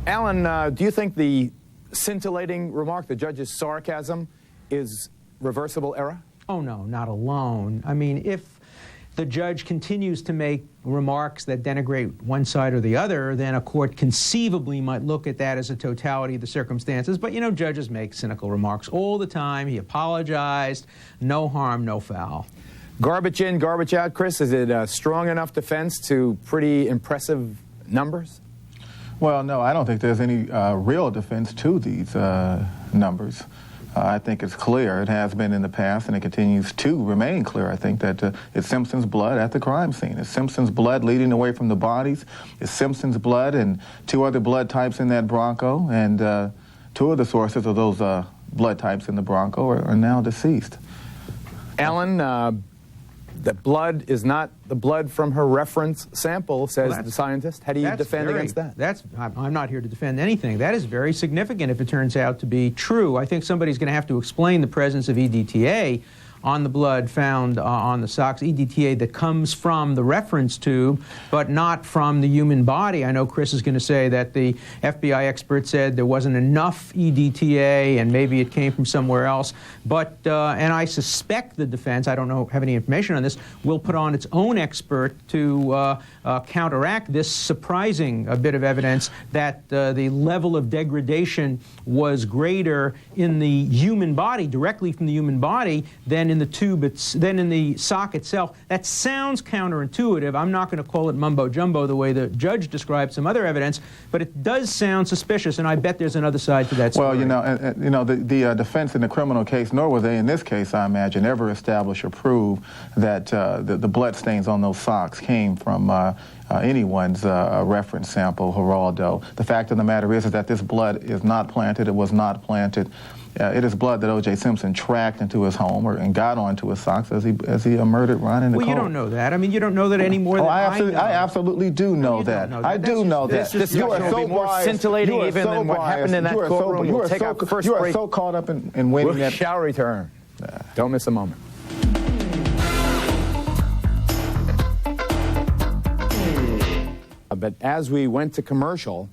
Alan, do you think the scintillating remark, the judge's sarcasm, is reversible error? Oh, no, not alone. I mean, if the judge continues to make remarks that denigrate one side or the other, then a court conceivably might look at that as a totality of the circumstances. But, you know, judges make cynical remarks all the time. He apologized. No harm, no foul. Garbage in, garbage out. Chris, is it a strong enough defense to pretty impressive numbers? Well, no, I don't think there's any real defense to these numbers. I think it's clear, it has been in the past, and it continues to remain clear, I think, that it's Simpson's blood at the crime scene. It's Simpson's blood leading away from the bodies. It's Simpson's blood and two other blood types in that Bronco, and two of the sources of those blood types in the Bronco are now deceased. Alan, the blood is not the blood from her reference sample, says the scientist. How do you defend against that? I'm not here to defend anything. That is very significant if it turns out to be true. I think somebody's going to have to explain the presence of EDTA on the blood found on the socks, EDTA that comes from the reference tube, but not from the human body. I know Chris is going to say that the FBI expert said there wasn't enough EDTA and maybe it came from somewhere else. But, and I suspect the defense, I don't have any information on this, will put on its own expert to counteract this surprising bit of evidence that the level of degradation was greater in the human body, directly from the human body, than in the tube, then in the sock itself. That sounds counterintuitive. I'm not going to call it mumbo-jumbo the way the judge described some other evidence, but it does sound suspicious, and I bet there's another side to that story. Well, the defense in the criminal case, nor will they in this case, I imagine, ever establish or prove that the blood stains on those socks came from anyone's reference sample, Geraldo. The fact of the matter is that this blood is not planted. It was not planted. It is blood that O.J. Simpson tracked into his home and got onto his socks as he murdered Ron and Nicole. Well, you don't know that. I mean, you don't know that any more than I know. I absolutely do know that. I do know that. You are so more scintillating even than what happened in that courtroom. You are so caught up in winning that. We shall return. Don't miss a moment. But as we went to commercial,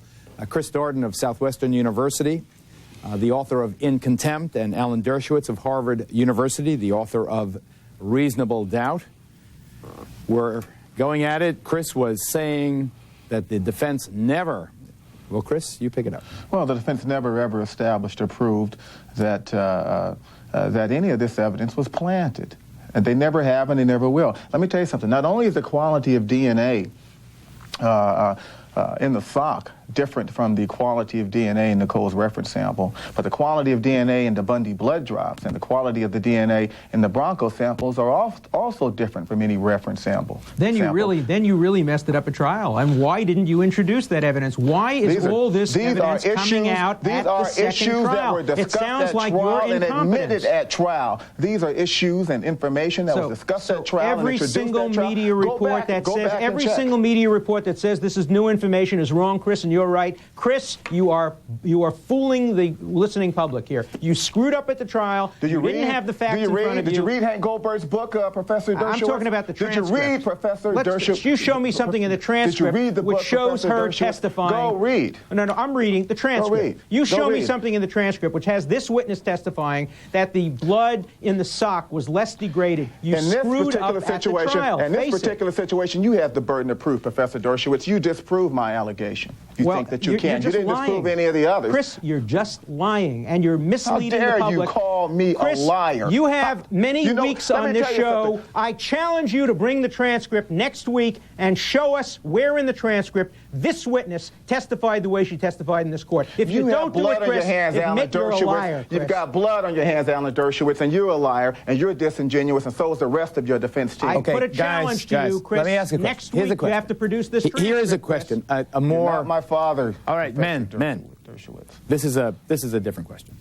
Chris Darden of Southwestern University, the author of In Contempt, and Alan Dershowitz of Harvard University, the author of Reasonable Doubt, were going at it. Chris was saying that the defense never... Well, Chris, you pick it up. Well, the defense never, ever established or proved that, that any of this evidence was planted. And they never have and they never will. Let me tell you something. Not only is the quality of DNA in the sock different from the quality of DNA in Nicole's reference sample, but the quality of DNA in the Bundy blood drops and the quality of the DNA in the Bronco samples are also different from any reference sample. Then you really messed it up at trial. And why didn't you introduce that evidence? Why is all this evidence coming out at the second trial? That were discussed at trial and admitted at trial. These are issues and information that was discussed at trial and introduced at trial. Every single media report that says this is new information is wrong, Chris, and you're right. Chris, you are fooling the listening public here. You screwed up at the trial. Didn't have the facts in front of you. Did you read Hank Goldberg's book, Professor Dershowitz? I'm talking about the transcript. Did you read Professor Dershowitz? You show me something in the transcript which shows her testifying. Go read. No, I'm reading the transcript. Go read. You show me something in the transcript which has this witness testifying that the blood in the sock was less degraded. You screwed up at the trial. In this particular situation, you have the burden of proof, Professor Dershowitz. You disproved my allegation. You think that you can. You didn't disprove any of the others. Chris, you're just lying, and you're misleading the public. How dare you call me a liar? You have many weeks on this show. I challenge you to bring the transcript next week and show us where in the transcript this witness testified the way she testified in this court. If you don't do it, Chris, admit you're a liar, Chris. You've got blood on your hands, Alan Dershowitz, and you're a liar, and you're disingenuous, and so is the rest of your defense team. I put a challenge to you, Chris. Let me ask you a question. Next week, you have to produce this transcript. Here is a question. A more... You're not my father. All right, men. Dershowitz. This is a different question.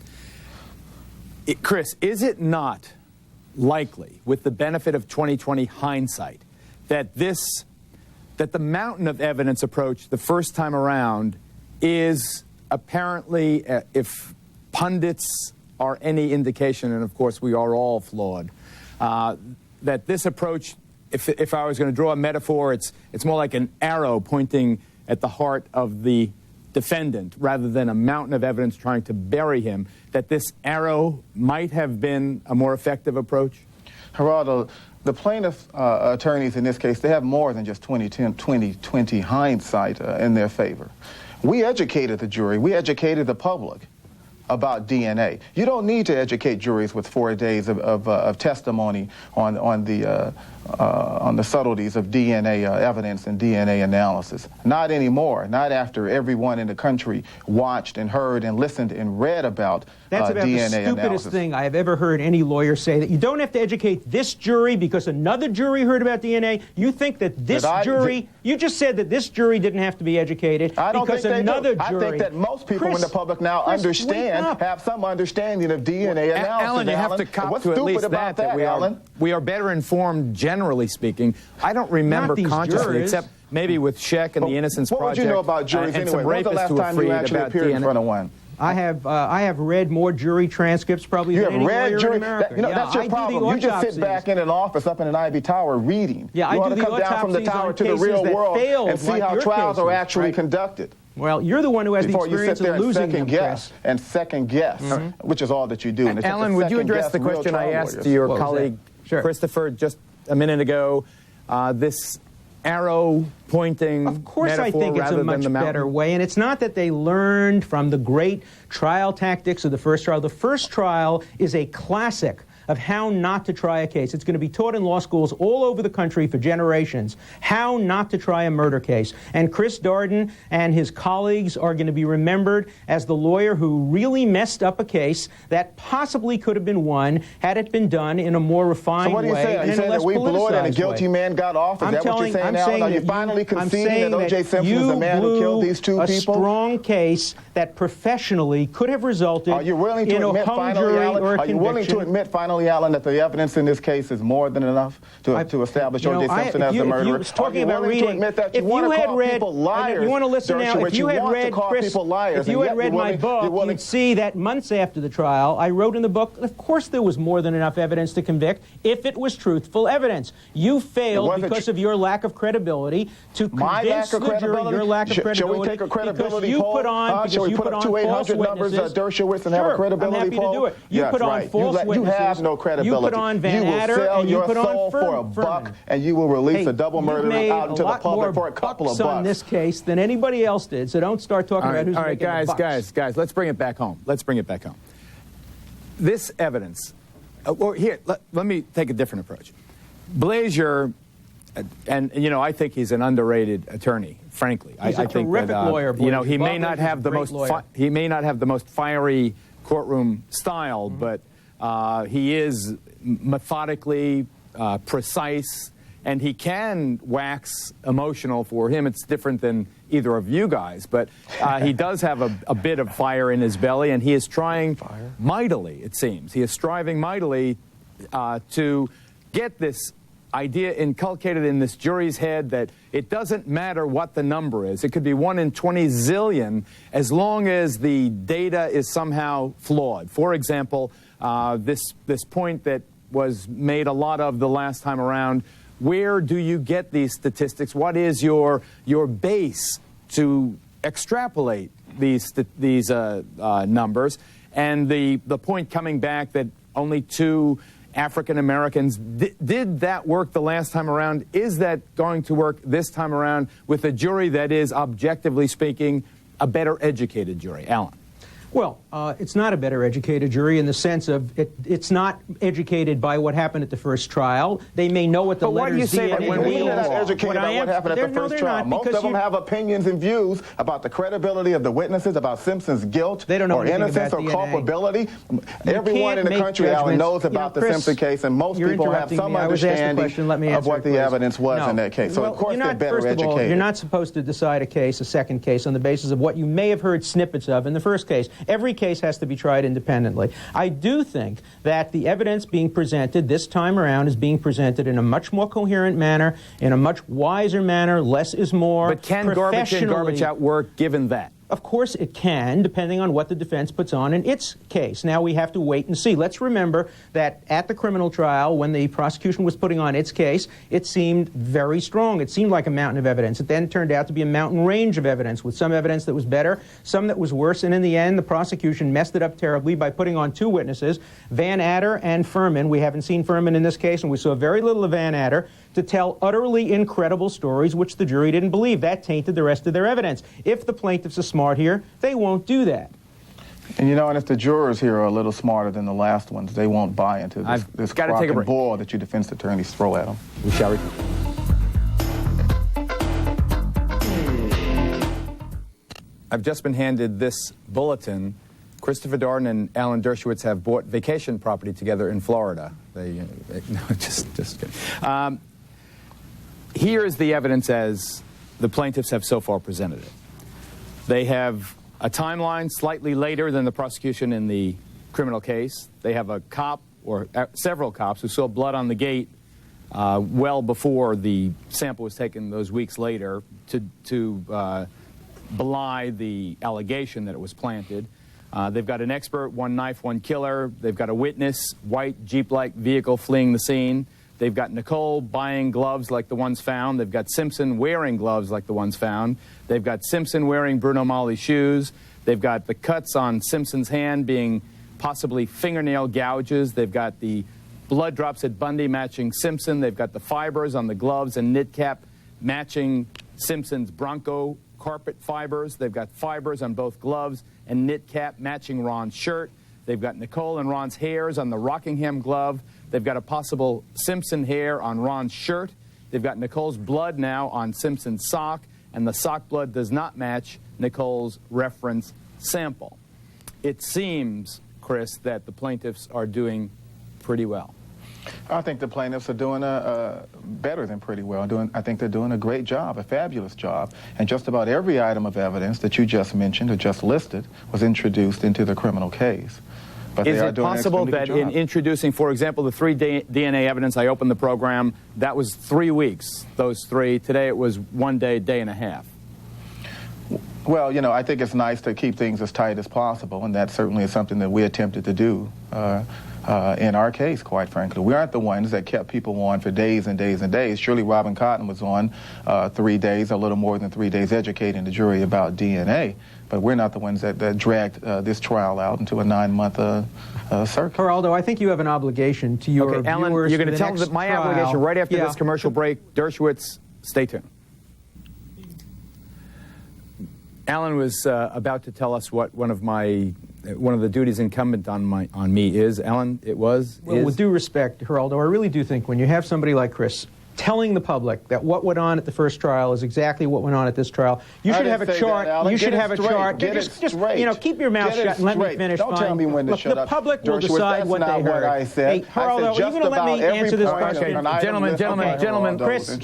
Chris, is it not likely, with the benefit of 2020 hindsight, that the mountain of evidence approach the first time around is apparently, if pundits are any indication, and of course we are all flawed, that this approach, if I was going to draw a metaphor, it's more like an arrow pointing at the heart of the defendant rather than a mountain of evidence trying to bury him, that this arrow might have been a more effective approach? Geraldo, the plaintiff attorneys in this case, they have more than just 20/20 hindsight in their favor. We educated the jury. We educated the public about DNA. You don't need to educate juries with 4 days of testimony on the subtleties of DNA evidence and DNA analysis. Not anymore. Not after everyone in the country watched and heard and listened and read about That's about DNA the stupidest analysis. thing I have ever heard any lawyer say, that you don't have to educate this jury because another jury heard about DNA. You think that this jury, you just said that this jury didn't have to be educated because another jury. I think that most people in the public now understand, have some understanding of DNA analysis. Alan, you have to cop to at least that we are better informed, generally speaking. I don't remember consciously, jurors. except maybe with Scheck and the Innocence Project. What would you know about juries anyway? When's the last time you actually appeared in front of one? I have read more jury transcripts probably than any lawyer in America. That's your problem. You just sit back in an office up in an Ivy Tower reading. Yeah, you I want do to come down from the tower to the real world and see how trials are actually conducted. Well, you're the one who has the experience of losing them, Chris. And second guess, which is all that you do. Alan, would you address the question I asked to your colleague, Christopher, just a minute ago? This arrow pointing Of course metaphor I think it's a much better way, and it's not that they learned from the great trial tactics of the first trial. The first trial is a classic of how not to try a case. It's going to be taught in law schools all over the country for generations, how not to try a murder case. And Chris Darden and his colleagues are going to be remembered as the lawyer who really messed up a case that possibly could have been won had it been done in a more refined way. So what are you saying? Are you saying that we blew it and a guilty man got off? Is that what you're saying now? Are you finally conceding that O.J. Simpson is the man who killed these two people? A strong case that professionally could have resulted in a hung jury or a conviction. Are you willing to admit finally, Alan, that the evidence in this case is more than enough to establish O.J. Simpson as the murderer? Talking about reading, if you had read, you want to listen now, if you had read, Chris, if you had read my book, you'd see that months after the trial, I wrote in the book, of course there was more than enough evidence to convict if it was truthful evidence. You failed because of your lack of credibility to convince the jury your lack of credibility. Shall we take a credibility poll? Shall we put up two 800 numbers, Dershowitz, and have a credibility poll? I'm happy to do it. You put on false witnesses. You have no credibility. You put on Van Adder, and you put on for a buck, and you will release a double murderer out into the public for a couple of bucks. On this case than anybody else did, so don't start talking about who's making the bucks. Guys, let's bring it back home. This evidence, let me take a different approach. Blazier, and I think he's an underrated attorney, frankly. He's a terrific lawyer. He may not have the most fiery courtroom style, but he is methodically precise, and he can wax emotional. For him, it's different than either of you guys, but he does have a bit of fire in his belly, and he is trying mightily, it seems. He is striving mightily to get this idea inculcated in this jury's head that it doesn't matter what the number is. It could be 1 in 20 zillion as long as the data is somehow flawed. For example, this point that was made a lot of the last time around, where do you get these statistics? What is your base to extrapolate these numbers? And the point coming back that only 2 African Americans did that work the last time around. Is that going to work this time around with a jury that is, objectively speaking, a better educated jury? Alan. Well, it's not a better educated jury in the sense of it's not educated by what happened at the first trial. They may know what the letters DNA mean. When they're not educated about what happened at the first trial, most of them have opinions and views about the credibility of the witnesses, about Simpson's guilt or innocence or culpability. Everyone in the country, Alan, knows about the Simpson case, and most people have some understanding of what the evidence was in that case. So, of course, they're better educated. You're not supposed to decide a second case, on the basis of what you may have heard snippets of in the first case. Every case has to be tried independently. I do think that the evidence being presented this time around is being presented in a much more coherent manner, in a much wiser manner. Less is more. But can garbage in, garbage out work given that? Of course it can, depending on what the defense puts on in its case. Now we have to wait and see. Let's remember that at the criminal trial, when the prosecution was putting on its case, it seemed very strong. It seemed like a mountain of evidence. It then turned out to be a mountain range of evidence, with some evidence that was better, some that was worse, and in the end, the prosecution messed it up terribly by putting on two witnesses, Van Adder and Furman. We haven't seen Furman in this case, and we saw very little of Van Adder, to tell utterly incredible stories which the jury didn't believe. That tainted the rest of their evidence. If the plaintiffs are smart here, they won't do that. And you know, and if the jurors here are a little smarter than the last ones, they won't buy into this crock and ball that your defense attorneys throw at them. We shall return. I've just been handed this bulletin. Christopher Darden and Alan Dershowitz have bought vacation property together in Florida. No, just kidding. Here is the evidence as the plaintiffs have so far presented it. They have a timeline slightly later than the prosecution in the criminal case. They have a cop, or several cops, who saw blood on the gate well before the sample was taken those weeks later to belie the allegation that it was planted. They've got an expert, one knife, one killer. They've got a witness, white Jeep-like vehicle fleeing the scene. They've got Nicole buying gloves like the ones found. They've got Simpson wearing gloves like the ones found. They've got Simpson wearing Bruno Mali's shoes. They've got the cuts on Simpson's hand being possibly fingernail gouges. They've got the blood drops at Bundy matching Simpson. They've got the fibers on the gloves and knit cap matching Simpson's Bronco carpet fibers. They've got fibers on both gloves and knit cap matching Ron's shirt. They've got Nicole and Ron's hairs on the Rockingham glove. They've got a possible Simpson hair on Ron's shirt. They've got Nicole's blood now on Simpson's sock, and the sock blood does not match Nicole's reference sample. It seems, Chris, that the plaintiffs are doing pretty well. I think the plaintiffs are doing better than pretty well. I think they're doing a great job, a fabulous job. And just about every item of evidence that you just mentioned or just listed was introduced into the criminal case. But is it possible that in introducing, for example, the three DNA evidence, I opened the program, that was 3 weeks, those three. Today it was 1 day, day and a half. Well, you know, I think it's nice to keep things as tight as possible, and that certainly is something that we attempted to do in our case, quite frankly. We aren't the ones that kept people on for days and days and days. Surely Robin Cotton was on 3 days, a little more than 3 days, educating the jury about DNA. But we're not the ones that dragged this trial out into a 9-month circuit. Geraldo, I think you have an obligation to your viewers. Alan, you're going to tell them my obligation right after this commercial break. Dershowitz, stay tuned. Alan was about to tell us what one of the duties incumbent on me is. Alan, it was? Well, with due respect, Geraldo, I really do think when you have somebody like Chris telling the public that what went on at the first trial is exactly what went on at this trial, you should have a chart. You should have a chart. Just you know, keep your mouth shut and let me finish. Don't tell me when to shut up. The public will decide what they heard. I said. Hey, Geraldo, are you going to let me answer this question? Gentlemen, Chris,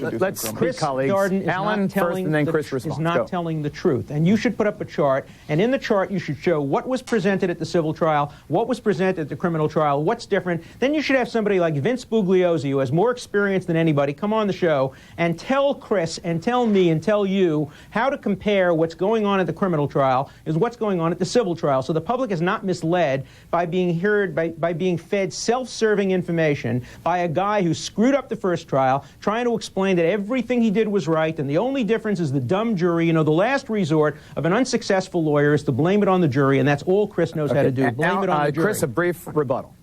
Chris Darden Alan first and then Chris responds. Is not telling the truth. And you should put up a chart, and in the chart you should show what was presented at the civil trial, what was presented at the criminal trial, what's different. Then you should have somebody like Vince Bugliosi, who has more experience than anybody, come on the show and tell Chris and tell me and tell you how to compare what's going on at the criminal trial is what's going on at the civil trial, so the public is not misled by being by being fed self-serving information by a guy who screwed up the first trial, trying to explain that everything he did was right, and the only difference is the dumb jury. You know, the last resort of an unsuccessful lawyer is to blame it on the jury, and that's all Chris knows how to do. Blame it on the jury. Chris, a brief rebuttal.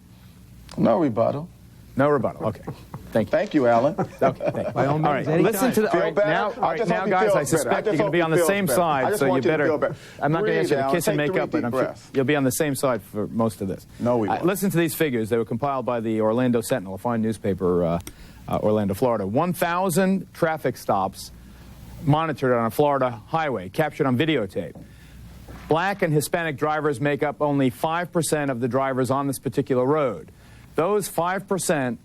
No rebuttal. No rebuttal. Okay. Thank you. Thank you, Alan. Okay. By all means, all right. Listen to the. Now, guys, I suspect you're going to be on the same side, so you better. I'm not going to ask you to kiss and make up, but I'm sure you'll be on the same side for most of this. No, we won't. Listen to these figures. They were compiled by the Orlando Sentinel, a fine newspaper, Orlando, Florida. 1,000 traffic stops monitored on a Florida highway, captured on videotape. Black and Hispanic drivers make up only 5% of the drivers on this particular road. Those 5%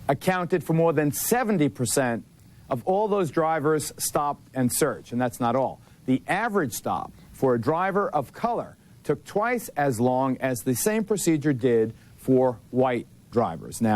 accounted for more than 70% of all those drivers stopped and searched, and that's not all. The average stop for a driver of color took twice as long as the same procedure did for white drivers. Now,